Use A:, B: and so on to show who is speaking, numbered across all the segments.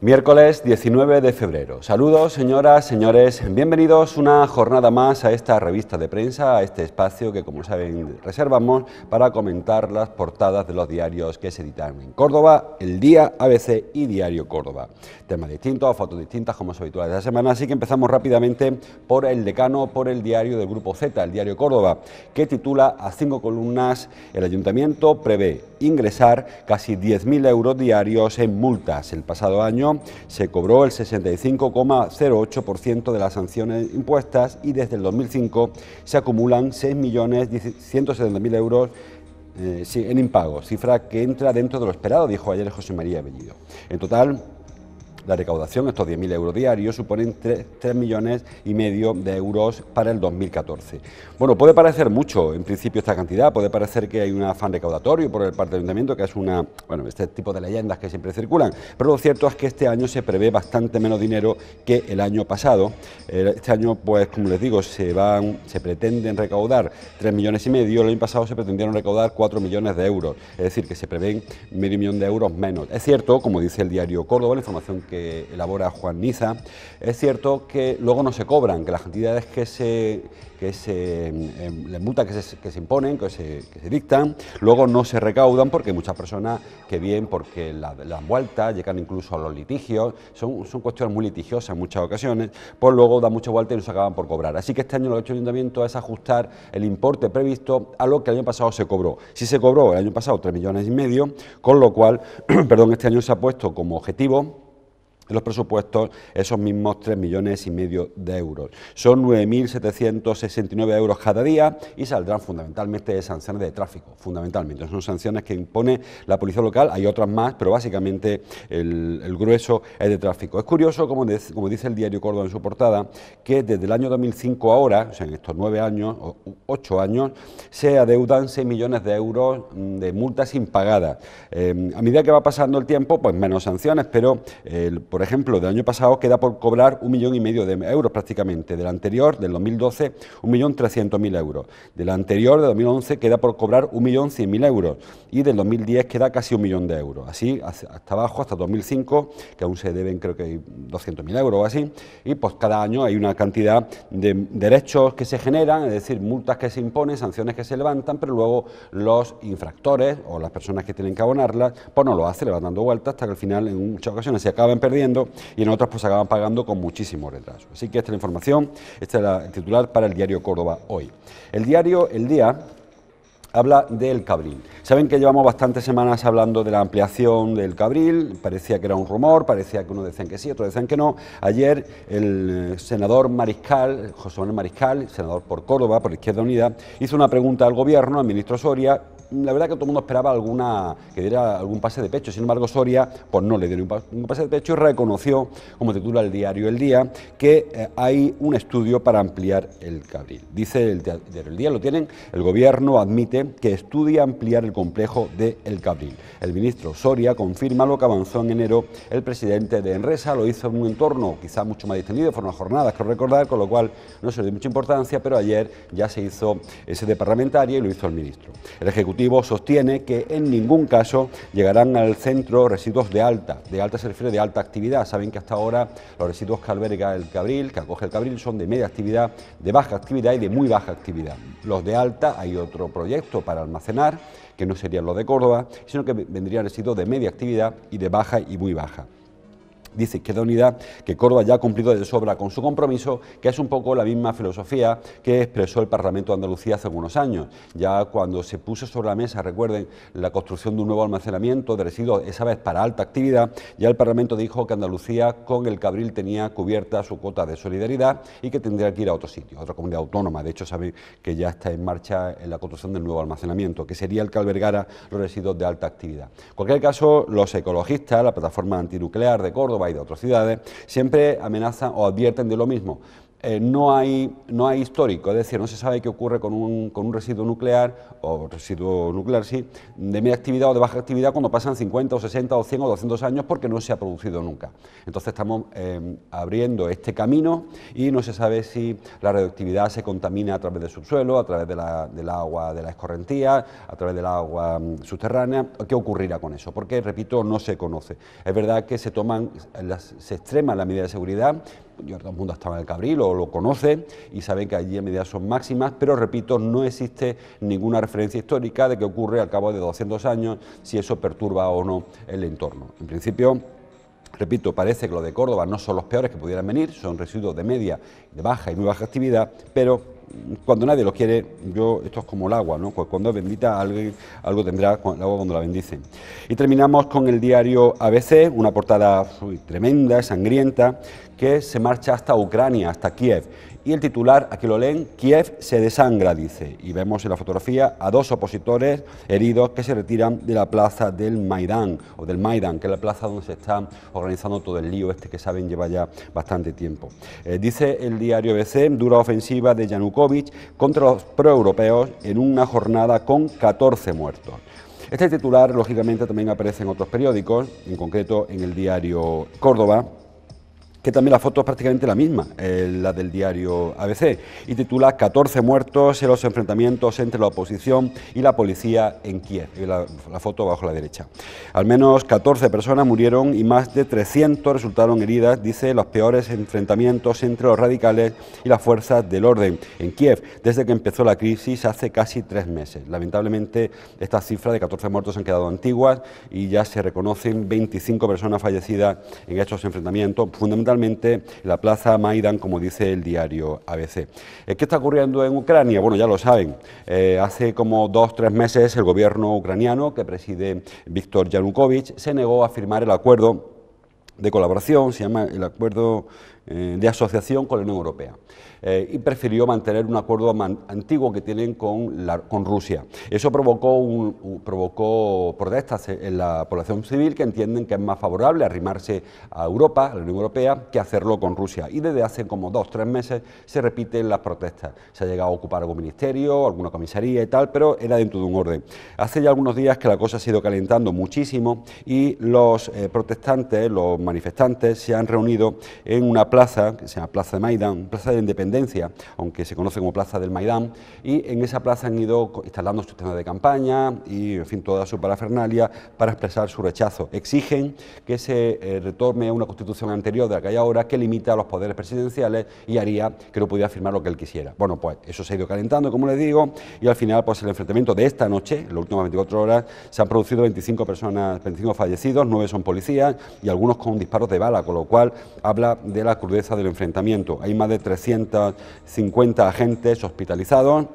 A: Miércoles 19 de febrero. Saludos, señoras, señores. Bienvenidos una jornada más a esta revista de prensa, a este espacio que, como saben, reservamos para comentar las portadas de los diarios que se editan en Córdoba, El Día, ABC y Diario Córdoba. Temas distintos, fotos distintas, como es habitual de la semana, así que empezamos rápidamente por El Decano, por el diario del Grupo Z, el Diario Córdoba, que titula a 5 columnas: el Ayuntamiento prevé ingresar casi 10.000 euros diarios en multas. El pasado año se cobró el 65,08% de las sanciones impuestas y desde el 2005 se acumulan 6.170.000 euros en impagos, cifra que entra dentro de lo esperado, dijo ayer José María Bellido. En total, la recaudación, estos 10.000 euros diarios, suponen 3,5 millones de euros para el 2014. Bueno, puede parecer mucho, en principio, esta cantidad, puede parecer que hay un afán recaudatorio por el parte del Ayuntamiento, que es este tipo de leyendas que siempre circulan, pero lo cierto es que este año se prevé bastante menos dinero que el año pasado. Este año, pues, como les digo, se pretenden recaudar 3,5 millones, el año pasado se pretendieron recaudar 4 millones de euros, es decir, que se prevén medio millón de euros menos. Es cierto, como dice el Diario Córdoba, la información que elabora Juan Niza, es cierto que luego no se cobran, que las cantidades las multas que se imponen, que se dictan, luego no se recaudan porque hay muchas personas que bien porque las vueltas llegan incluso a los litigios, son cuestiones muy litigiosas en muchas ocasiones, pues luego dan muchas vueltas y no se acaban por cobrar. Así que este año lo que ha hecho el Ayuntamiento es ajustar el importe previsto a lo que el año pasado se cobró. Si se cobró el año pasado 3,5 millones, con lo cual, este año se ha puesto como objetivo en los presupuestos esos mismos 3,5 millones de euros. Son 9.769 euros cada día y saldrán fundamentalmente de sanciones de tráfico, fundamentalmente. Son sanciones que impone la policía local, hay otras más, pero básicamente el grueso es de tráfico. Es curioso, como dice el Diario Córdoba en su portada, que desde el año 2005 ahora, o sea, en estos 9 años, o 8 años, se adeudan 6 millones de euros de multas impagadas. A medida que va pasando el tiempo, pues menos sanciones, pero por ejemplo, del año pasado queda por cobrar 1,5 millones de euros prácticamente. Del anterior, del 2012, 1.300.000 euros. Del anterior, de 2011, queda por cobrar 1.100.000 euros. Y del 2010 queda casi 1 millón de euros. Así, hasta abajo, hasta 2005, que aún se deben, creo que hay 200.000 euros o así. Y pues cada año hay una cantidad de derechos que se generan, es decir, multas que se imponen, sanciones que se levantan, pero luego los infractores o las personas que tienen que abonarlas, pues no lo hacen, le van dando vueltas hasta que al final, en muchas ocasiones, se acaban perdiendo y en otras pues se acaban pagando con muchísimo retraso. Así que esta es la información, este es el titular para el Diario Córdoba hoy. El diario El Día habla del Cabril. Saben que llevamos bastantes semanas hablando de la ampliación del Cabril, parecía que era un rumor, parecía que unos decían que sí, otros decían que no. Ayer el senador Mariscal, José Manuel Mariscal, senador por Córdoba, por Izquierda Unida, hizo una pregunta al Gobierno, al ministro Soria. La verdad que todo el mundo esperaba que diera algún pase de pecho, sin embargo Soria pues no le dio un pase de pecho y reconoció, como titula el diario El Día, que hay un estudio para ampliar el Cabril. Dice el diario El Día, lo tienen, el Gobierno admite que estudia ampliar el complejo de El Cabril. El ministro Soria confirma lo que avanzó en enero el presidente de Enresa, lo hizo en un entorno quizá mucho más distendido, fueron unas jornadas, creo recordar, con lo cual no se le dio mucha importancia, pero ayer ya se hizo sede parlamentaria y lo hizo el ministro. El Ejecutivo sostiene que en ningún caso llegarán al centro residuos de alta se refiere de alta actividad. Saben que hasta ahora los residuos que alberga el Cabril, que acoge el Cabril, son de media actividad, de baja actividad y de muy baja actividad. Los de alta, hay otro proyecto para almacenar, que no serían los de Córdoba, sino que vendrían residuos de media actividad y de baja y muy baja. Dice Izquierda Unida que Córdoba ya ha cumplido de sobra con su compromiso, que es un poco la misma filosofía que expresó el Parlamento de Andalucía hace algunos años. Ya cuando se puso sobre la mesa, recuerden, la construcción de un nuevo almacenamiento de residuos, esa vez para alta actividad, ya el Parlamento dijo que Andalucía con el Cabril tenía cubierta su cuota de solidaridad y que tendría que ir a otro sitio, a otra comunidad autónoma. De hecho, saben que ya está en marcha la construcción del nuevo almacenamiento, que sería el que albergara los residuos de alta actividad. En cualquier caso, los ecologistas, la plataforma antinuclear de Córdoba y de otras ciudades, siempre amenazan o advierten de lo mismo. no hay histórico, es decir, no se sabe qué ocurre con un residuo nuclear, o residuo nuclear, sí, de media actividad o de baja actividad cuando pasan 50 o 60 o 100 o 200 años porque no se ha producido nunca. Entonces estamos abriendo este camino y no se sabe si la radioactividad se contamina a través del subsuelo, a través del agua de la escorrentía, a través del agua subterránea. ¿Qué ocurrirá con eso? Porque, repito, no se conoce. Es verdad que se extreman las medidas de seguridad. Yo, todo el mundo ha estado en el Cabril o lo conoce y sabe que allí las medidas son máximas, pero repito, no existe ninguna referencia histórica de qué ocurre al cabo de 200 años, si eso perturba o no el entorno. En principio, repito, parece que los de Córdoba no son los peores que pudieran venir, son residuos de media, de baja y muy baja actividad, pero cuando nadie lo quiere, esto es como el agua, ¿no? Pues cuando es bendita, algo tendrá el agua cuando la bendicen. Y terminamos con el diario ABC, una portada tremenda, sangrienta, que se marcha hasta Ucrania, hasta Kiev. Y el titular, aquí lo leen, Kiev se desangra, dice. Y vemos en la fotografía a dos opositores heridos que se retiran de la plaza del Maidán, o del Maidán, que es la plaza donde se está organizando todo el lío que saben lleva ya bastante tiempo. Dice el diario ABC, dura ofensiva de Yanukovych contra los proeuropeos en una jornada con 14 muertos. Este titular, lógicamente, también aparece en otros periódicos, en concreto en el diario Córdoba, que también la foto es prácticamente la misma, la del diario ABC, y titula 14 muertos en los enfrentamientos entre la oposición y la policía en Kiev, la foto abajo a la derecha. Al menos 14 personas murieron y más de 300 resultaron heridas, dice, los peores enfrentamientos entre los radicales y las fuerzas del orden en Kiev, desde que empezó la crisis hace casi 3 meses. Lamentablemente, estas cifras de 14 muertos han quedado antiguas y ya se reconocen 25 personas fallecidas en estos enfrentamientos, fundamentalmente en la plaza Maidán, como dice el diario ABC. ¿Qué está ocurriendo en Ucrania? Bueno, ya lo saben, hace como 2 o 3 meses el gobierno ucraniano, que preside Víktor Yanukovych, se negó a firmar el acuerdo de colaboración, se llama el acuerdo de asociación con la Unión Europea. Y prefirió mantener un acuerdo antiguo que tienen con Rusia. Eso provocó protestas en la población civil, que entienden que es más favorable arrimarse a Europa, a la Unión Europea, que hacerlo con Rusia. Y desde hace como 2 o 3 meses se repiten las protestas. Se ha llegado a ocupar algún ministerio, alguna comisaría y tal, pero era dentro de un orden. Hace ya algunos días que la cosa se ha ido calentando muchísimo y los protestantes, los manifestantes, se han reunido en una plaza, que se llama Plaza de Maidán, Plaza de Independencia, aunque se conoce como Plaza del Maidán, y en esa plaza han ido instalando sus tiendas de campaña y, en fin, toda su parafernalia para expresar su rechazo. Exigen que se retome una constitución anterior de la que hay ahora, que limita los poderes presidenciales y haría que no pudiera firmar lo que él quisiera. Bueno, pues eso se ha ido calentando, como les digo, y al final, pues el enfrentamiento de esta noche, en las últimas 24 horas, se han producido 25 fallecidos, 9 son policías y algunos con disparos de bala, con lo cual habla de la crudeza del enfrentamiento. Hay más de 350 agentes hospitalizados.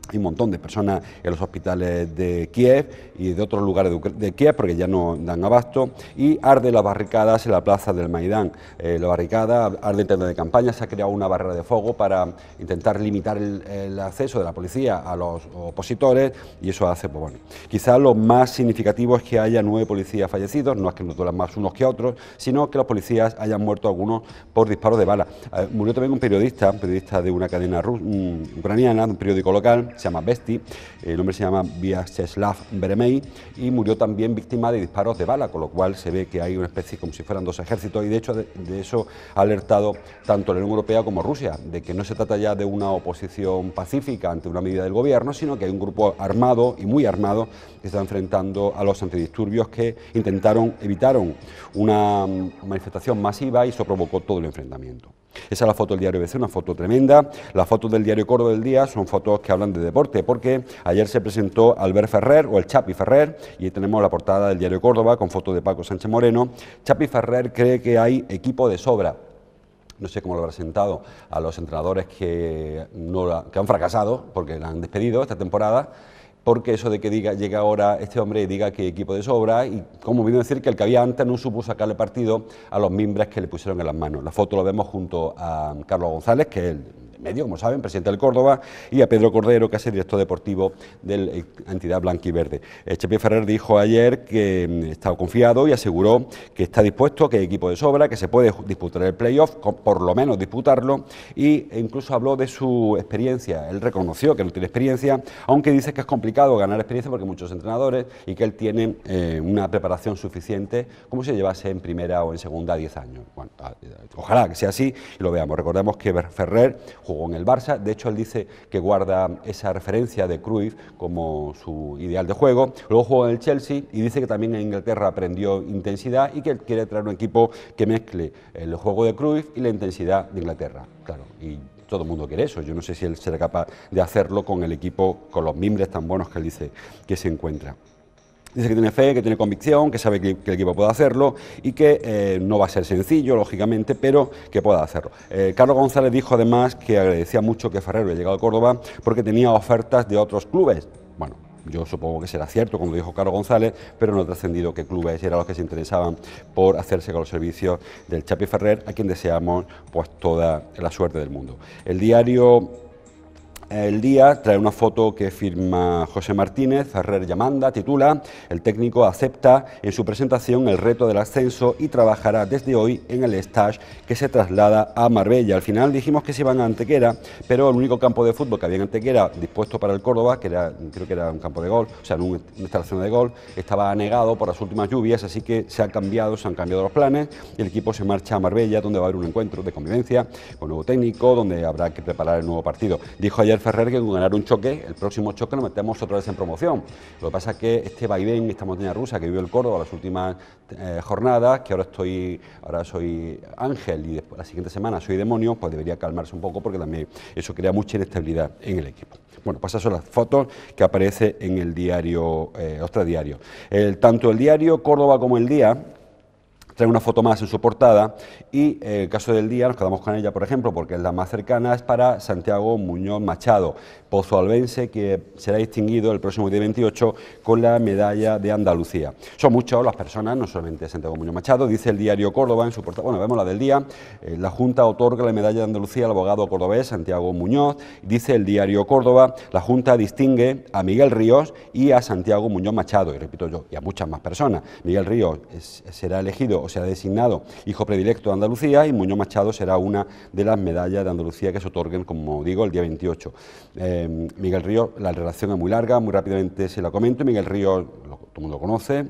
A: Hay un montón de personas en los hospitales de Kiev y de otros lugares de Kiev porque ya no dan abasto, y arden las barricadas en la plaza del Maidán. La barricada arde tiendas de campaña, se ha creado una barrera de fuego para intentar limitar el acceso de la policía a los opositores y eso hace, pues bueno, quizás lo más significativo es que haya 9 policías fallecidos, no es que nos duelan más unos que otros, sino que los policías hayan muerto algunos por disparos de bala. Murió también un periodista de una cadena ucraniana, de un periódico local, se llama Vesti, el hombre se llama Vyacheslav Beremey, y murió también víctima de disparos de bala, con lo cual se ve que hay una especie como si fueran 2 ejércitos, y de hecho de eso ha alertado tanto la Unión Europea como Rusia, de que no se trata ya de una oposición pacífica ante una medida del gobierno, sino que hay un grupo armado y muy armado que está enfrentando a los antidisturbios que evitaron una manifestación masiva y eso provocó todo el enfrentamiento. Esa es la foto del diario ABC, una foto tremenda. Las fotos del diario Córdoba del Día son fotos que hablan de deporte, porque ayer se presentó Albert Ferrer, o el Chapi Ferrer, y tenemos la portada del diario Córdoba con fotos de Paco Sánchez Moreno. Chapi Ferrer cree que hay equipo de sobra. No sé cómo lo habrá sentado a los entrenadores que han fracasado, porque la han despedido esta temporada, porque eso de que llega ahora este hombre y diga que equipo de sobra, y como vino a decir que el que había antes no supo sacarle partido a los mimbres que le pusieron en las manos. La foto lo vemos junto a Carlos González, que es el medio, como saben, presidente del Córdoba, y a Pedro Cordero, que es el director deportivo de la entidad blanquiverde. Chapí Ferrer dijo ayer que estaba confiado y aseguró que está dispuesto, que hay equipo de sobra, que se puede disputar el playoff, por lo menos disputarlo, e incluso habló de su experiencia. Él reconoció que no tiene experiencia, aunque dice que es complicado ganar experiencia porque hay muchos entrenadores y que él tiene una preparación suficiente como si llevase en primera o en segunda 10 años. Bueno, ojalá que sea así y lo veamos. Recordemos que Ferrer jugó en el Barça, de hecho él dice que guarda esa referencia de Cruyff como su ideal de juego, luego jugó en el Chelsea y dice que también en Inglaterra aprendió intensidad y que él quiere traer un equipo que mezcle el juego de Cruyff y la intensidad de Inglaterra, claro, y todo el mundo quiere eso. Yo no sé si él será capaz de hacerlo con el equipo, con los mimbres tan buenos que él dice que se encuentra. Dice que tiene fe, que tiene convicción, que sabe que el equipo puede hacerlo y que no va a ser sencillo, lógicamente, pero que pueda hacerlo. Carlos González dijo además que agradecía mucho que Ferrer hubiera llegado a Córdoba porque tenía ofertas de otros clubes. Bueno, yo supongo que será cierto, como dijo Carlos González, pero no ha trascendido qué clubes eran los que se interesaban por hacerse con los servicios del Chapí Ferrer, a quien deseamos pues toda la suerte del mundo. El diario El Día trae una foto que firma José Martínez. Ferrer Llamanda titula: el técnico acepta en su presentación el reto del ascenso y trabajará desde hoy en el stage que se traslada a Marbella. Al final dijimos que se iban a Antequera, pero el único campo de fútbol que había en Antequera dispuesto para el Córdoba, que era, creo que era un campo de golf, o sea, una instalación de golf, estaba anegado por las últimas lluvias, así que se han cambiado los planes y el equipo se marcha a Marbella, donde va a haber un encuentro de convivencia con nuevo técnico, donde habrá que preparar el nuevo partido. Dijo ayer Ferrer que con ganar un choque, el próximo choque nos metemos otra vez en promoción. Lo que pasa es que este vaivén, esta montaña rusa que vivió el Córdoba las últimas jornadas, que ahora soy ángel y después la siguiente semana soy demonio, pues debería calmarse un poco porque también eso crea mucha inestabilidad en el equipo. Bueno, pues esas son las fotos que aparecen en el diario, otro diario. Tanto el diario Córdoba como El Día trae una foto más en su portada y el caso del Día, nos quedamos con ella, por ejemplo, porque es la más cercana, es para Santiago Muñoz Machado, pozoalbense, que será distinguido el próximo día 28 con la medalla de Andalucía. Son muchas las personas, no solamente Santiago Muñoz Machado. Dice el diario Córdoba en su portada, bueno, vemos la del Día, la Junta otorga la medalla de Andalucía al abogado cordobés Santiago Muñoz. Dice el diario Córdoba: la Junta distingue a Miguel Ríos y a Santiago Muñoz Machado, y repito yo, y a muchas más personas. Miguel Ríos será elegido o será designado hijo predilecto de Andalucía, y Muñoz Machado será una de las medallas de Andalucía que se otorguen, como digo, el día 28. Miguel Ríos, la relación es muy larga, muy rápidamente se la comento. Miguel Ríos, todo el mundo lo conoce,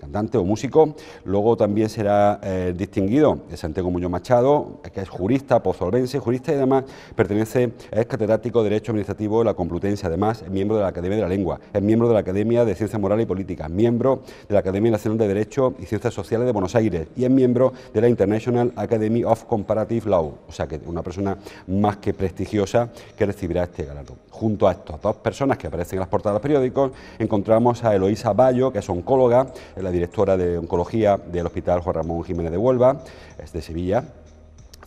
A: cantante o músico. Luego también será distinguido Santiago Muñoz Machado, que es jurista, pozoalbense, jurista, y además es catedrático de Derecho Administrativo de la Complutense. Además es miembro de la Academia de la Lengua, es miembro de la Academia de Ciencias Morales y Políticas, miembro de la Academia Nacional de Derecho y Ciencias Sociales de Buenos Aires y es miembro de la International Academy of Comparative Law, o sea que una persona más que prestigiosa que recibirá este galardón. Junto a estas dos personas que aparecen en las portadas de los periódicos, encontramos a Eloísa Bayo, que es oncóloga, es la directora de oncología del Hospital Juan Ramón Jiménez de Huelva, es de Sevilla.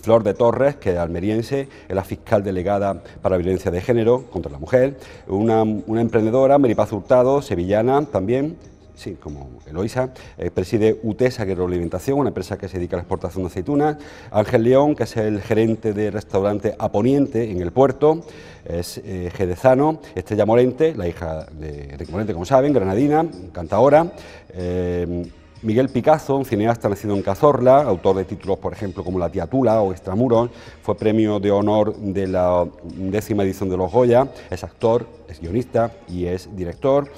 A: Flor de Torres, que es almeriense, es la fiscal delegada para la violencia de género contra la mujer. Una emprendedora, Maripaz Hurtado, sevillana también, sí, como Eloísa, preside UTES Agroalimentación, una empresa que se dedica a la exportación de aceitunas. Ángel León, que es el gerente del restaurante Aponiente en el puerto, es jerezano. Estrella Morente, la hija de Enrique Morente, como saben, granadina, cantadora. Miguel Picazo, un cineasta nacido en Cazorla, autor de títulos, por ejemplo, como La tía Tula o Extramuros, fue premio de honor de la 10ª edición de los Goya, es actor, es guionista y es director.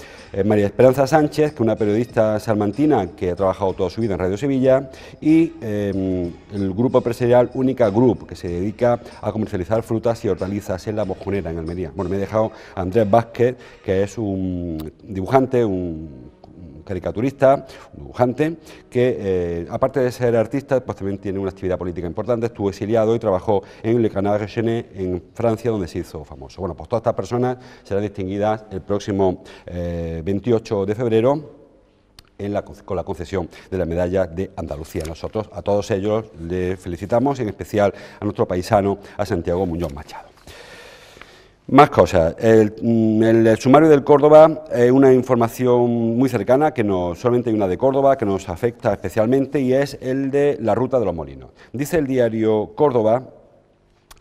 A: María Esperanza Sánchez, que es una periodista salmantina que ha trabajado toda su vida en Radio Sevilla, y el grupo empresarial Única Group, que se dedica a comercializar frutas y hortalizas en La Mojonera, en Almería. Bueno, me he dejado a Andrés Vázquez, que es un dibujante, un caricaturista, un dibujante, que aparte de ser artista, pues también tiene una actividad política importante. Estuvo exiliado y trabajó en Le Canard Enchaîné en Francia, donde se hizo famoso. Bueno, pues todas estas personas serán distinguidas el próximo 28 de febrero con la concesión de la medalla de Andalucía. Nosotros a todos ellos les felicitamos, en especial a nuestro paisano, a Santiago Muñoz Machado. Más cosas. El sumario del Córdoba es una información muy cercana, que no solamente hay una de Córdoba, que nos afecta especialmente, y es el de la Ruta de los Molinos. Dice el diario Córdoba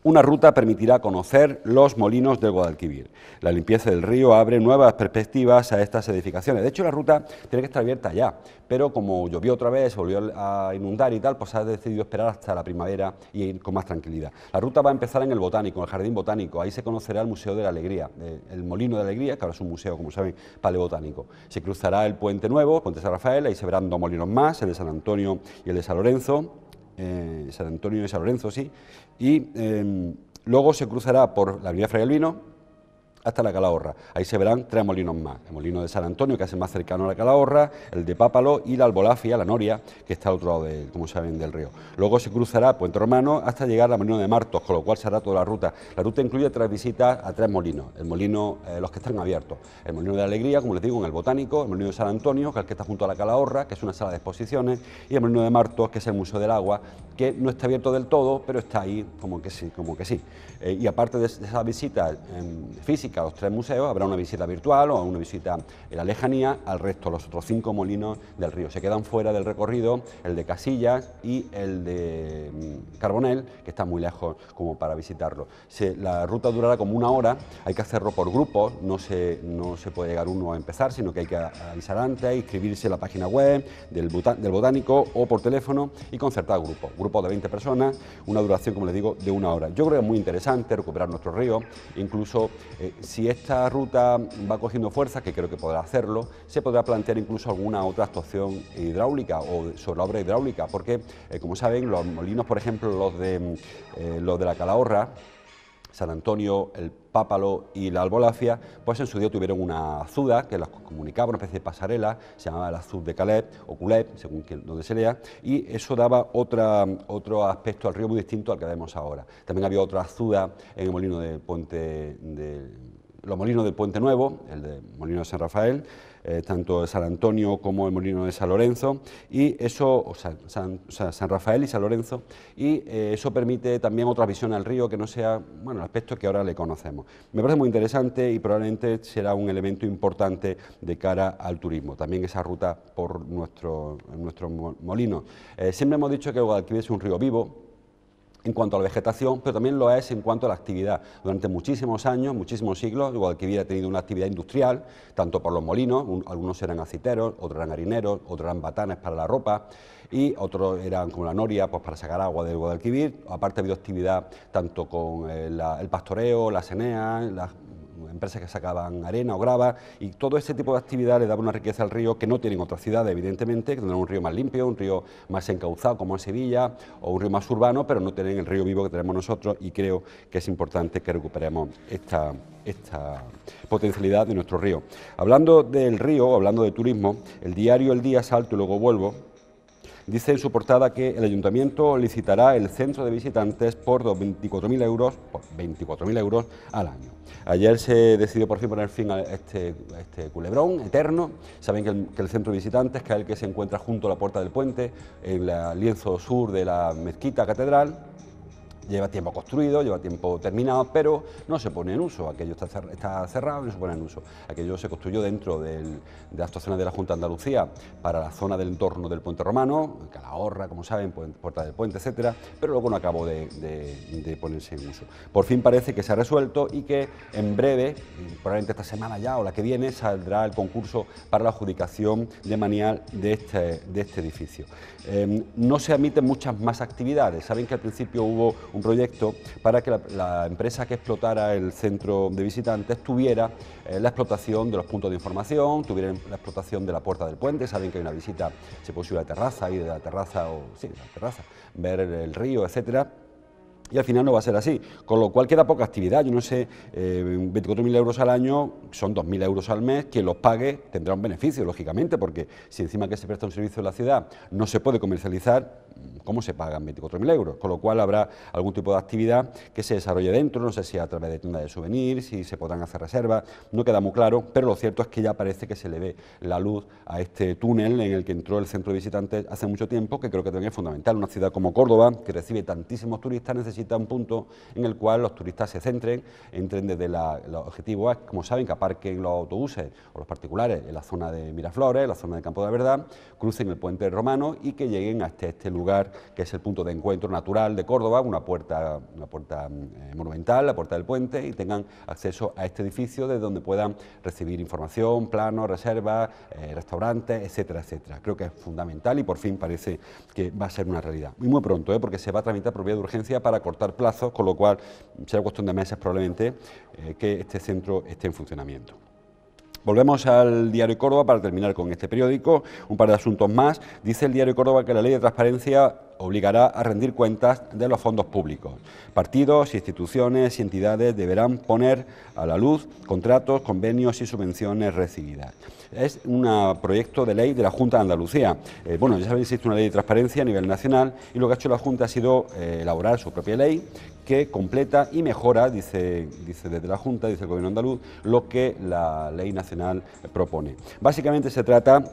A: Una ruta permitirá conocer los molinos del Guadalquivir. La limpieza del río abre nuevas perspectivas a estas edificaciones. De hecho, la ruta tiene que estar abierta ya, pero como llovió otra vez, volvió a inundar y tal, pues se ha decidido esperar hasta la primavera y ir con más tranquilidad. La ruta va a empezar en el Botánico, en el Jardín Botánico. Ahí se conocerá el Museo de la Alegría, el Molino de la Alegría, que ahora es un museo, como saben, paleobotánico. Se cruzará el Puente Nuevo, Puente San Rafael, ahí se verán 2 molinos más, el de San Antonio y el de San Lorenzo. San Antonio y San Lorenzo, sí, y luego se cruzará por la avenida Fray Albino hasta la Calahorra. Ahí se verán 3 molinos más, el molino de San Antonio, que es el más cercano a la Calahorra, el de Pápalo y la Albolafia, la Noria, que está al otro lado, como saben, del río. Luego se cruzará Puente Romano hasta llegar al molino de Martos, con lo cual se hará toda la ruta. La ruta incluye 3 visitas a 3 molinos, el molino, los que están abiertos, el molino de la Alegría, como les digo, en el Botánico, el molino de San Antonio, que es el que está junto a la Calahorra, que es una sala de exposiciones, y el molino de Martos, que es el Museo del Agua, que no está abierto del todo, pero está ahí como que sí, como que sí. Y aparte de esa visita física a los 3 museos, habrá una visita virtual o una visita en la lejanía al resto, los otros 5 molinos del río. Se quedan fuera del recorrido el de Casillas y el de Carbonell, que está muy lejos como para visitarlo. La ruta durará como 1 hora, hay que hacerlo por grupos, no se puede llegar uno a empezar, sino que hay que avisar antes, inscribirse en la página web del Botánico o por teléfono y concertar grupos de 20 personas, una duración, como les digo, de 1 hora. Yo creo que es muy interesante recuperar nuestro río, incluso si esta ruta va cogiendo fuerza, que creo que podrá hacerlo, se podrá plantear incluso alguna otra actuación hidráulica o sobre la obra hidráulica, porque, como saben, los molinos, por ejemplo, los de la Calahorra, San Antonio, el Pápalo y la Albolafia, pues en su día tuvieron una azuda que las comunicaba, una especie de pasarela, se llamaba el azud de Caleb o Culeb, según donde se lea, y eso daba otro aspecto al río muy distinto al que vemos ahora. También había otra azuda en el molino del puente los molinos del Puente Nuevo, el de Molino de San Rafael, tanto de San Antonio como el molino de San Lorenzo, y eso, San Rafael y San Lorenzo, y eso permite también otra visión al río que no sea, bueno, el aspecto que ahora le conocemos. Me parece muy interesante y probablemente será un elemento importante de cara al turismo, también esa ruta por nuestros molinos. Siempre hemos dicho que el Guadalquivir es un río vivo en cuanto a la vegetación, pero también lo es en cuanto a la actividad. Durante muchísimos años, muchísimos siglos, el Guadalquivir ha tenido una actividad industrial, tanto por los molinos, algunos eran aciteros, otros eran harineros, otros eran batanes para la ropa, y otros eran como la noria, pues para sacar agua del Guadalquivir. Aparte ha habido actividad tanto con el pastoreo, las eneas, las empresas que sacaban arena o grava, y todo ese tipo de actividad le daba una riqueza al río que no tienen otras ciudades, evidentemente, que tendrán un río más limpio, un río más encauzado como en Sevilla, o un río más urbano, pero no tienen el río vivo que tenemos nosotros, y creo que es importante que recuperemos esta potencialidad de nuestro río. Hablando del río, hablando de turismo, el diario El Día, salto y luego vuelvo, dice en su portada que el Ayuntamiento licitará el centro de visitantes por 24.000 euros al año. Ayer se decidió por fin poner fin a este culebrón eterno. Saben que el centro de visitantes, que es el que se encuentra junto a la Puerta del Puente, en el lienzo sur de la mezquita catedral, lleva tiempo construido, lleva tiempo terminado, pero no se pone en uso. Aquello está cerrado y no se pone en uso. Aquello se construyó dentro de las actuaciones de la Junta de Andalucía para la zona del entorno del Puente Romano, Calahorra, como saben, Puerta del Puente, etcétera, pero luego no acabó de ponerse en uso. Por fin parece que se ha resuelto y que en breve, probablemente esta semana ya o la que viene, saldrá el concurso para la adjudicación de manial de este edificio. No se admiten muchas más actividades. Saben que al principio hubo un proyecto para que la empresa que explotara el centro de visitantes tuviera la explotación de los puntos de información, tuviera la explotación de la Puerta del Puente. Saben que hay una visita, se puede subir a la terraza, ir de la terraza, ver el río, etcétera. Y al final no va a ser así, con lo cual queda poca actividad. Yo no sé, 24.000 euros al año, son 2.000 euros al mes, quien los pague tendrá un beneficio, lógicamente, porque si encima que se presta un servicio en la ciudad no se puede comercializar, ¿cómo se pagan 24.000 euros? Con lo cual habrá algún tipo de actividad que se desarrolle dentro, no sé si a través de tiendas de souvenirs, si se podrán hacer reservas, no queda muy claro, pero lo cierto es que ya parece que se le ve la luz a este túnel en el que entró el centro de visitantes hace mucho tiempo, que creo que también es fundamental. Una ciudad como Córdoba, que recibe tantísimos turistas, necesita un punto en el cual los turistas se centren, entren desde los objetivos, como saben, que aparquen los autobuses o los particulares en la zona de Miraflores, en la zona de Campo de la Verdad, crucen el puente romano y que lleguen hasta este lugar lugar que es el punto de encuentro natural de Córdoba, una puerta monumental, la Puerta del Puente, y tengan acceso a este edificio desde donde puedan recibir información, planos, reservas, restaurantes, etcétera, etcétera. Creo que es fundamental y por fin parece que va a ser una realidad. Y muy pronto, porque se va a tramitar por vía de urgencia para cortar plazos, con lo cual será cuestión de meses probablemente que este centro esté en funcionamiento. Volvemos al Diario Córdoba para terminar con este periódico, un par de asuntos más. Dice el Diario Córdoba que la ley de transparencia obligará a rendir cuentas de los fondos públicos. Partidos, instituciones y entidades deberán poner a la luz contratos, convenios y subvenciones recibidas. Es un proyecto de ley de la Junta de Andalucía. Bueno, ya saben, existe una ley de transparencia a nivel nacional y lo que ha hecho la Junta ha sido elaborar su propia ley que completa y mejora, dice desde la Junta, dice el Gobierno andaluz, lo que la ley nacional propone. Básicamente se trata,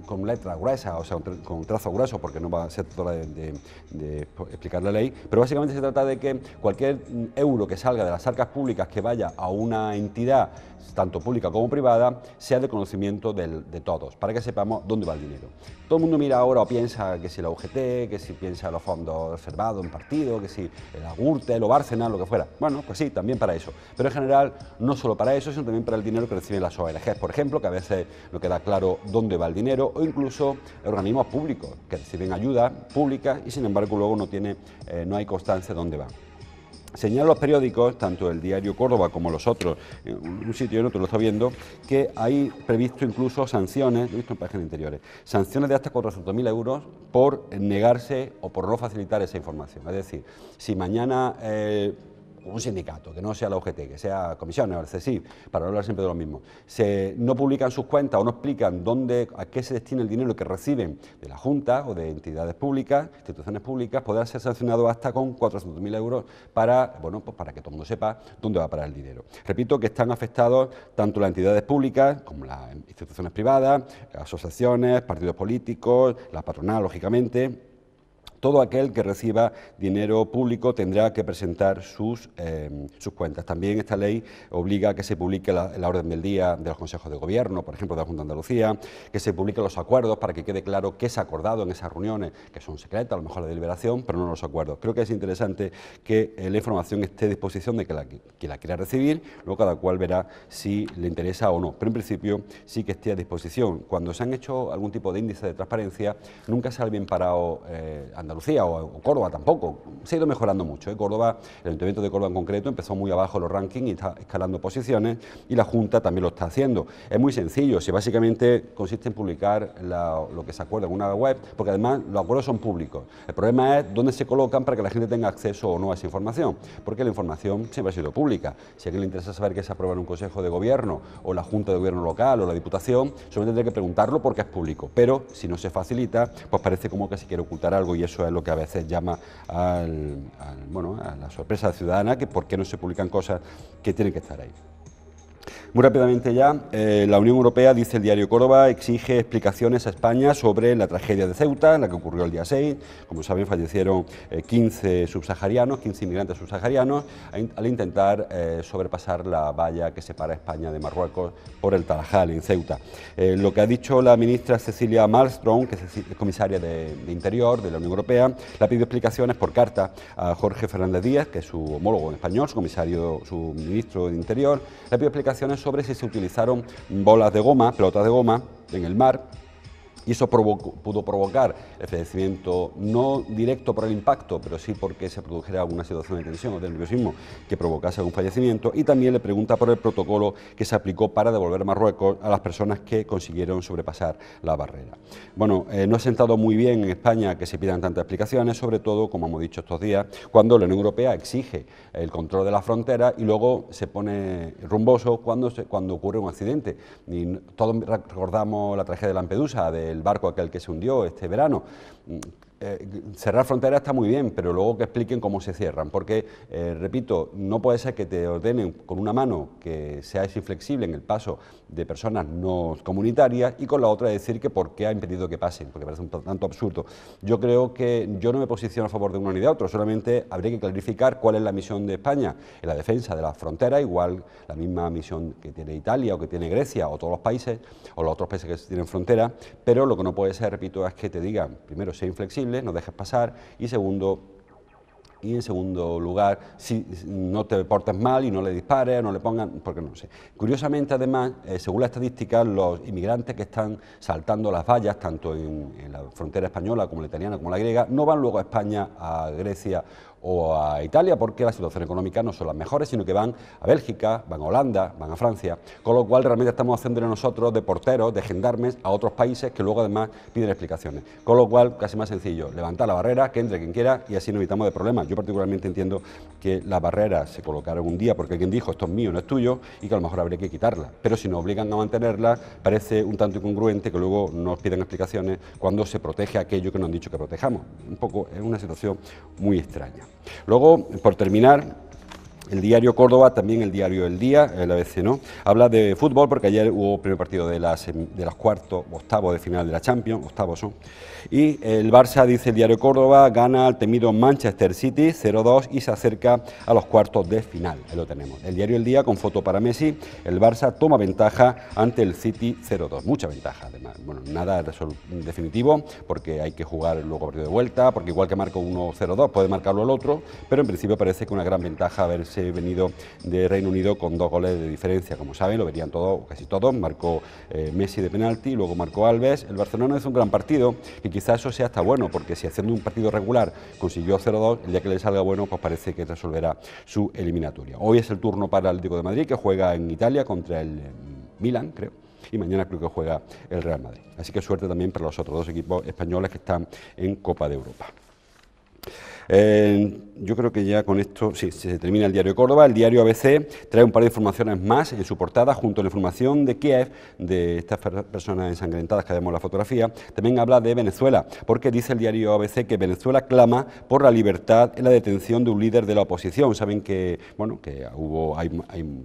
A: con letra gruesa, o sea, con trazo grueso, porque no va a ser toda de explicar la ley, pero básicamente se trata de que cualquier euro que salga de las arcas públicas que vaya a una entidad, tanto pública como privada, sea de conocimiento de todos, para que sepamos dónde va el dinero. Todo el mundo mira ahora o piensa que si la UGT, que si piensa los fondos reservados en partido, que si la Gürtel o Bárcenas, lo que fuera. Bueno, pues sí, también para eso. Pero en general, no solo para eso, sino también para el dinero que reciben las ONGs, por ejemplo, que a veces no queda claro dónde va el dinero, o incluso organismos públicos que reciben ayuda pública y sin embargo luego no hay constancia de dónde va. Señalan los periódicos, tanto el Diario Córdoba como los otros, en un sitio y en otro lo está viendo, que hay previsto incluso sanciones, lo he visto en páginas interiores, sanciones de hasta 400.000 euros por negarse o por no facilitar esa información. Es decir, si mañana un sindicato, que no sea la UGT, que sea comisiones o el CSIC, para hablar siempre de lo mismo, no publican sus cuentas o no explican a qué se destina el dinero que reciben de la Junta o de entidades públicas, instituciones públicas, podrán ser sancionados hasta con 400.000 euros para que todo el mundo sepa dónde va a parar el dinero. Repito que están afectados tanto las entidades públicas como las instituciones privadas, asociaciones, partidos políticos, la patronal, lógicamente. Todo aquel que reciba dinero público tendrá que presentar sus cuentas. También esta ley obliga a que se publique la orden del día de los consejos de gobierno, por ejemplo, de la Junta de Andalucía, que se publiquen los acuerdos para que quede claro qué se ha acordado en esas reuniones, que son secretas, a lo mejor la deliberación, pero no los acuerdos. Creo que es interesante que la información esté a disposición de que la quiera recibir, luego cada cual verá si le interesa o no, pero en principio sí que esté a disposición. Cuando se han hecho algún tipo de índice de transparencia, nunca sale bien parado Andalucía o Córdoba tampoco, se ha ido mejorando mucho. Córdoba, el Ayuntamiento de Córdoba en concreto empezó muy abajo en los rankings y está escalando posiciones y la Junta también lo está haciendo. Es muy sencillo, si básicamente consiste en publicar lo que se acuerda en una web, porque además los acuerdos son públicos. El problema es dónde se colocan para que la gente tenga acceso o no a esa información, porque la información siempre ha sido pública. Si a alguien le interesa saber qué se aprueba en un Consejo de Gobierno o la Junta de Gobierno local o la Diputación, solamente tendrá que preguntarlo porque es público, pero si no se facilita, pues parece como que se quiere ocultar algo y eso es lo que a veces llama a la sorpresa ciudadana, que por qué no se publican cosas que tienen que estar ahí. Muy rápidamente ya, la Unión Europea, dice el Diario Córdoba, exige explicaciones a España sobre la tragedia de Ceuta, la que ocurrió el día 6. Como saben, fallecieron 15 inmigrantes subsaharianos, al intentar sobrepasar la valla que separa España de Marruecos por el Tarajal, en Ceuta. Lo que ha dicho la ministra Cecilia Malmström, que es comisaria de Interior de la Unión Europea, le ha pedido explicaciones por carta a Jorge Fernández Díaz, que es su homólogo en español, su ministro de Interior, le ha pedido explicaciones sobre si se utilizaron bolas de goma, pelotas de goma en el mar, y eso pudo provocar el fallecimiento no directo por el impacto, pero sí porque se produjera alguna situación de tensión o de nerviosismo que provocase algún fallecimiento, y también le pregunta por el protocolo que se aplicó para devolver a Marruecos a las personas que consiguieron sobrepasar la barrera. Bueno, no ha sentado muy bien en España que se pidan tantas explicaciones, sobre todo, como hemos dicho estos días, cuando la Unión Europea exige el control de la frontera y luego se pone rumboso cuando ocurre un accidente. Y todos recordamos la tragedia de Lampedusa, el barco aquel que se hundió este verano. Cerrar fronteras está muy bien, pero luego que expliquen cómo se cierran, porque, repito, no puede ser que te ordenen con una mano que seas inflexible en el paso de personas no comunitarias y con la otra decir que por qué ha impedido que pasen, porque parece un tanto absurdo. Yo creo que yo no me posiciono a favor de uno ni de otro, solamente habría que clarificar cuál es la misión de España en la defensa de la frontera, igual la misma misión que tiene Italia o que tiene Grecia o todos los países o los otros países que tienen frontera, pero lo que no puede ser, repito, es que te digan, primero, sea inflexible, posible, no dejes pasar, y en segundo lugar, si no te portes mal y no le dispares, no le pongan, porque no sé. Curiosamente, además, según la estadística, los inmigrantes que están saltando las vallas, tanto en la frontera española como la italiana como la griega, no van luego a España, a Grecia o a Italia, porque la situación económica no son las mejores, sino que van a Bélgica, van a Holanda, van a Francia, con lo cual realmente estamos haciéndole nosotros de porteros, de gendarmes a otros países que luego además piden explicaciones. Con lo cual, casi más sencillo, levantar la barrera, que entre quien quiera y así nos evitamos de problemas. Yo particularmente entiendo que las barreras se colocaron un día porque alguien dijo esto es mío, no es tuyo, y que a lo mejor habría que quitarlas. Pero si nos obligan a mantenerlas, parece un tanto incongruente que luego nos pidan explicaciones cuando se protege aquello que nos han dicho que protejamos. Un poco, es una situación muy extraña. Luego, por terminar, el diario Córdoba, también el diario El Día, el ABC, ¿no? Habla de fútbol porque ayer hubo primer partido de los cuartos, octavos de final de la Champions, octavos son, y el Barça, dice el diario Córdoba, gana al temido Manchester City 0-2 y se acerca a los cuartos de final, ahí lo tenemos. El diario El Día, con foto para Messi, el Barça toma ventaja ante el City 0-2, mucha ventaja además, bueno, nada definitivo porque hay que jugar luego partido de vuelta, porque igual que marca uno 0-2 puede marcarlo el otro, pero en principio parece que una gran ventaja haberse venido de Reino Unido con 2 goles de diferencia, como saben, lo verían todos, casi todos, marcó Messi de penalti, luego marcó Alves. El Barcelona hizo un gran partido y quizás eso sea hasta bueno, porque si haciendo un partido regular consiguió 0-2, el día que le salga bueno, pues parece que resolverá su eliminatoria. Hoy es el turno para el Atlético de Madrid, que juega en Italia contra el Milan, creo, y mañana creo que juega el Real Madrid. Así que suerte también para los otros 2 equipos españoles que están en Copa de Europa. Yo creo que ya con esto sí, se termina el diario Córdoba. El diario ABC trae un par de informaciones más en su portada, junto a la información de Kiev, de estas personas ensangrentadas que vemos en la fotografía. También habla de Venezuela, porque dice el diario ABC que Venezuela clama por la libertad en la detención de un líder de la oposición. Saben que, bueno, que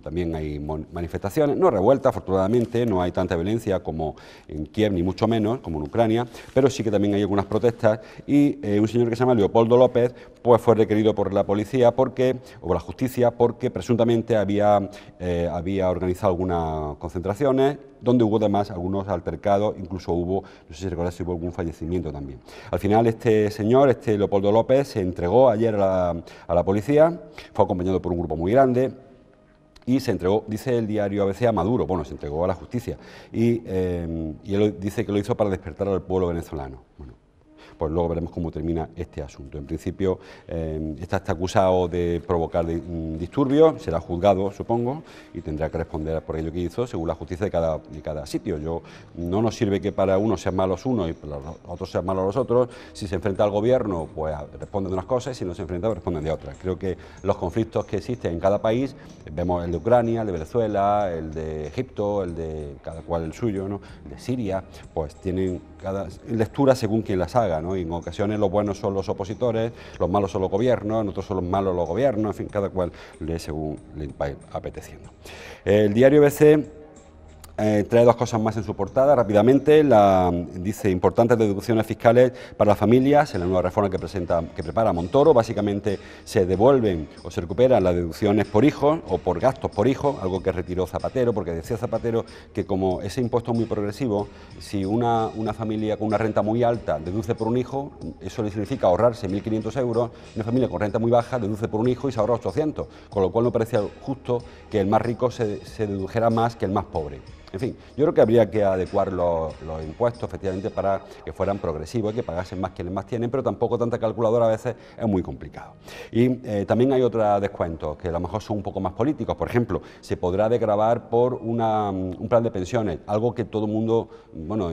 A: también hay manifestaciones, no revueltas, afortunadamente, no hay tanta violencia como en Kiev, ni mucho menos, como en Ucrania, pero sí que también hay algunas protestas, y un señor que se llama Leopoldo López, pues fue requerido por la policía o por la justicia porque presuntamente había organizado algunas concentraciones donde hubo además algunos altercados, incluso hubo, no sé si recordáis, si hubo algún fallecimiento también. Al final este señor, Leopoldo López, se entregó ayer a la policía, fue acompañado por un grupo muy grande y se entregó, dice el diario ABC, a Maduro, bueno, se entregó a la justicia y él dice que lo hizo para despertar al pueblo venezolano. Bueno, pues luego veremos cómo termina este asunto. En principio está acusado de provocar disturbios, será juzgado, supongo, y tendrá que responder por ello que hizo, según la justicia de cada sitio. No nos sirve que para unos sean malos unos y para los otros sean malos los otros. Si se enfrenta al gobierno, pues responden de unas cosas, y si no se enfrenta, pues responden de otras. Creo que los conflictos que existen en cada país, vemos el de Ucrania, el de Venezuela, el de Egipto, el de cada cual el suyo, ¿no? El de Siria, pues tienen cada lectura según quien las haga, ¿no? Y en ocasiones los buenos son los opositores, los malos son los gobiernos, en otros son los malos los gobiernos, en fin, cada cual lee según le va apeteciendo. El diario ABC trae 2 cosas más en su portada rápidamente. Dice importantes deducciones fiscales para las familias en la nueva reforma que prepara Montoro. Básicamente se devuelven o se recuperan las deducciones por hijos o por gastos por hijo, algo que retiró Zapatero, porque decía Zapatero que como ese impuesto es muy progresivo, si una familia con una renta muy alta deduce por un hijo, eso le significa ahorrarse 1.500 euros, una familia con renta muy baja deduce por un hijo y se ahorra 800, con lo cual no parecía justo que el más rico se dedujera más que el más pobre. En fin, yo creo que habría que adecuar los impuestos efectivamente para que fueran progresivos y que pagasen más quienes más tienen, pero tampoco tanta calculadora a veces es muy complicado. Y también hay otros descuentos que a lo mejor son un poco más políticos. Por ejemplo, se podrá desgravar por un plan de pensiones, algo que todo el mundo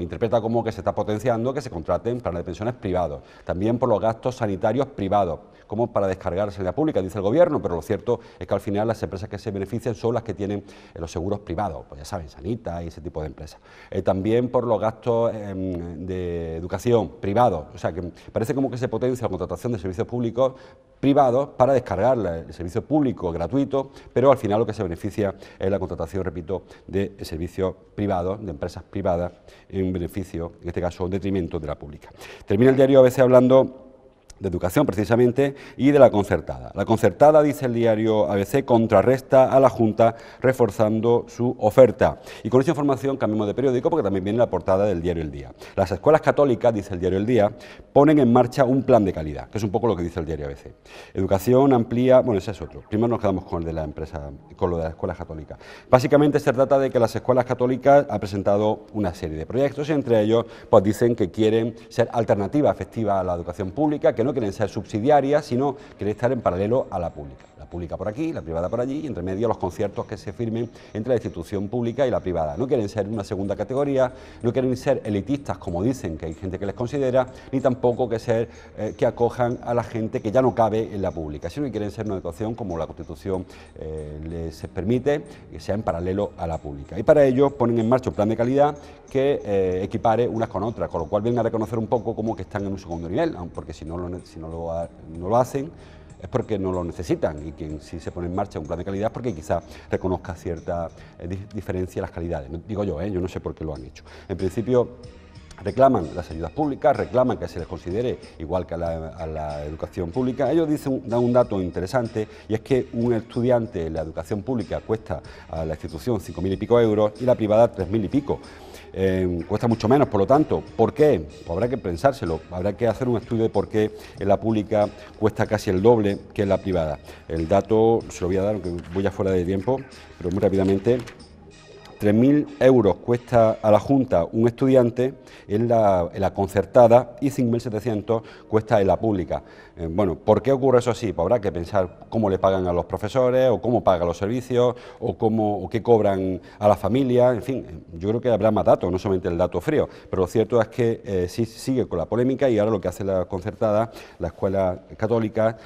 A: interpreta como que se está potenciando, que se contraten planes de pensiones privados. También por los gastos sanitarios privados, como para descargar la sanidad pública, dice el gobierno, pero lo cierto es que al final las empresas que se benefician son las que tienen los seguros privados, pues ya saben, Sanita y ese tipo de empresas. También por los gastos de educación privados, o sea que parece como que se potencia la contratación de servicios públicos privados para descargar el servicio público gratuito, pero al final lo que se beneficia es la contratación, repito, de servicios privados, de empresas privadas, en beneficio, en este caso, en detrimento de la pública. Termina el diario ABC hablando de educación precisamente, y de la concertada. La concertada, dice el diario ABC, contrarresta a la Junta reforzando su oferta. Y con esta información cambiamos de periódico porque también viene la portada del diario El Día. Las escuelas católicas, dice el diario El Día, ponen en marcha un plan de calidad, que es un poco lo que dice el diario ABC. Educación amplía, bueno, ese es otro. Primero nos quedamos con el de la empresa, con lo de las escuelas católicas. Básicamente se trata de que las escuelas católicas han presentado una serie de proyectos y entre ellos pues dicen que quieren ser alternativa efectiva a la educación pública, que no quieren ser subsidiarias, sino quieren estar en paralelo a la pública. La pública por aquí, la privada por allí, y entre medio los conciertos que se firmen entre la institución pública y la privada. No quieren ser una segunda categoría, no quieren ser elitistas, como dicen que hay gente que les considera, ni tampoco que acojan a la gente que ya no cabe en la pública, sino que quieren ser una educación como la Constitución les permite, que sea en paralelo a la pública. Y para ello ponen en marcha un plan de calidad que equipare unas con otras, con lo cual vienen a reconocer un poco como que están en un segundo nivel, porque si no lo hacen es porque no lo necesitan, y quien sí se pone en marcha un plan de calidad es porque quizás reconozca cierta diferencia en las calidades. Digo yo no sé por qué lo han hecho. En principio reclaman las ayudas públicas, reclaman que se les considere igual que a la educación pública. Ellos dan un dato interesante, y es que un estudiante en la educación pública cuesta a la institución 5.000 y pico euros y la privada 3.000 y pico. Cuesta mucho menos, por lo tanto. ¿Por qué? Pues habrá que pensárselo, habrá que hacer un estudio de por qué en la pública cuesta casi el doble que en la privada. El dato se lo voy a dar, aunque voy ya fuera de tiempo, pero muy rápidamente. 3.000 euros cuesta a la Junta un estudiante en la concertada y 5.700 cuesta en la pública. Bueno, ¿por qué ocurre eso así? Pues habrá que pensar cómo le pagan a los profesores, o cómo pagan los servicios, o qué cobran a la familia. En fin, yo creo que habrá más datos, no solamente el dato frío, pero lo cierto es que sí sigue con la polémica, y ahora lo que hace la concertada, la escuela católica,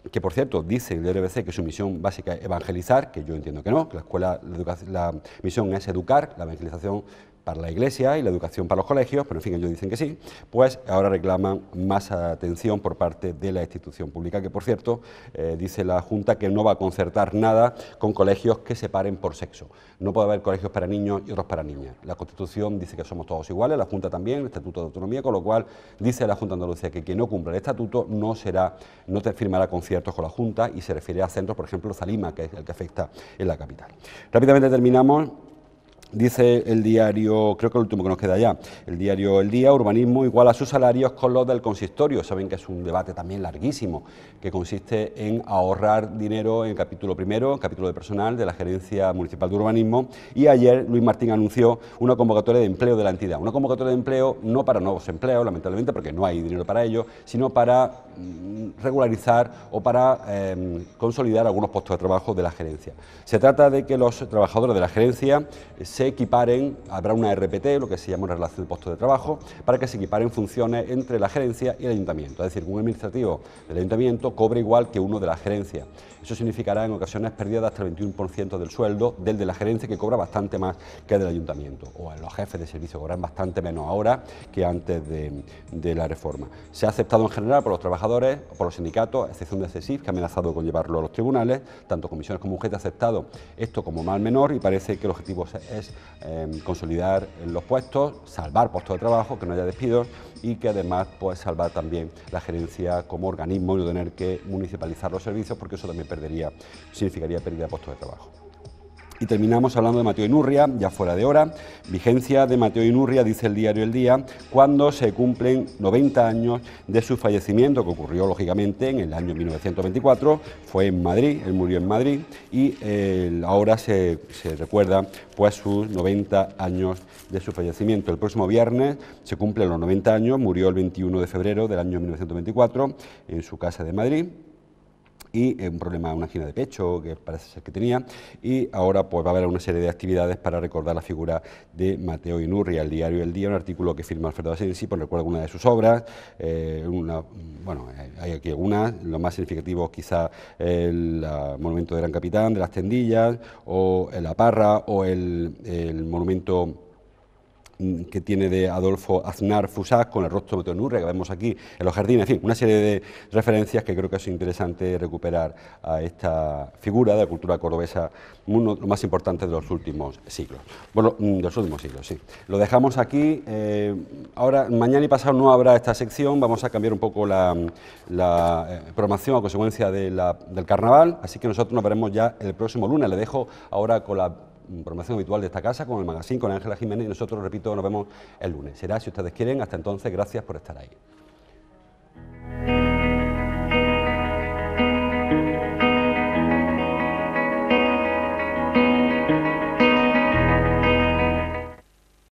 A: que por cierto dice el RBC que su misión básica es evangelizar, que yo entiendo que no, que la misión es educar, la evangelización para la Iglesia y la educación para los colegios, pero en fin, ellos dicen que sí, pues ahora reclaman más atención por parte de la institución pública, que por cierto, dice la Junta que no va a concertar nada con colegios que separen por sexo. No puede haber colegios para niños y otros para niñas. La Constitución dice que somos todos iguales, la Junta también, el Estatuto de Autonomía, con lo cual dice la Junta de Andalucía que quien no cumpla el Estatuto no firmará conciertos con la Junta, y se refiere a centros, por ejemplo, Zalima, que es el que afecta en la capital. Rápidamente terminamos. Dice el diario, creo que el último que nos queda ya, el diario El Día: urbanismo iguala sus salarios con los del consistorio. Saben que es un debate también larguísimo, que consiste en ahorrar dinero en el capítulo primero, el capítulo de personal de la Gerencia Municipal de Urbanismo, y ayer Luis Martín anunció una convocatoria de empleo de la entidad. Una convocatoria de empleo no para nuevos empleos, lamentablemente, porque no hay dinero para ello, sino para regularizar o para consolidar algunos puestos de trabajo de la gerencia. Se trata de que los trabajadores de la gerencia se equiparen, habrá una RPT, lo que se llama una relación de puesto de trabajo, para que se equiparen funciones entre la gerencia y el ayuntamiento. Es decir, un administrativo del ayuntamiento cobra igual que uno de la gerencia. Eso significará en ocasiones pérdidas de hasta el 21% del sueldo del de la gerencia, que cobra bastante más que el del ayuntamiento. O los jefes de servicio cobran bastante menos ahora que antes de la reforma. Se ha aceptado en general por los trabajadores, por los sindicatos, a excepción de CESIF, que ha amenazado con llevarlo a los tribunales. Tanto comisiones como UGT ha aceptado esto como mal menor, y parece que el objetivo es consolidar los puestos, salvar puestos de trabajo, que no haya despidos, y que además pues salvar también la gerencia como organismo y no tener que municipalizar los servicios, porque eso también significaría pérdida de puestos de trabajo. Y terminamos hablando de Mateo Inurria, ya fuera de hora. Vigencia de Mateo Inurria, dice el diario El Día, cuando se cumplen 90 años de su fallecimiento, que ocurrió lógicamente en el año 1924, fue en Madrid, él murió en Madrid, y ahora se recuerda pues sus 90 años de su fallecimiento. El próximo viernes se cumplen los 90 años, murió el 21 de febrero del año 1924 en su casa de Madrid, y un problema, una angina de pecho que parece ser que tenía, y ahora pues va a haber una serie de actividades para recordar la figura de Mateo Inurria. El diario El Día, un artículo que firma Alfredo Asensi, pues recuerda una de sus obras, hay aquí algunas, lo más significativo quizá el monumento de Gran Capitán, de las Tendillas, o la Parra, o el monumento que tiene de Adolfo Aznar Fusac con el rostro de Teonurria que vemos aquí en los jardines, en fin, una serie de referencias que creo que es interesante recuperar a esta figura de la cultura cordobesa, uno de los más importantes de los últimos siglos. Bueno, de los últimos siglos, sí. Lo dejamos aquí. Ahora, mañana y pasado no habrá esta sección, vamos a cambiar un poco la programación a consecuencia del carnaval, así que nosotros nos veremos ya el próximo lunes. Le dejo ahora con la programación habitual de esta casa, con el magazine, con Ángela Jiménez, y nosotros, repito, nos vemos el lunes. Será, si ustedes quieren, hasta entonces, gracias por estar ahí.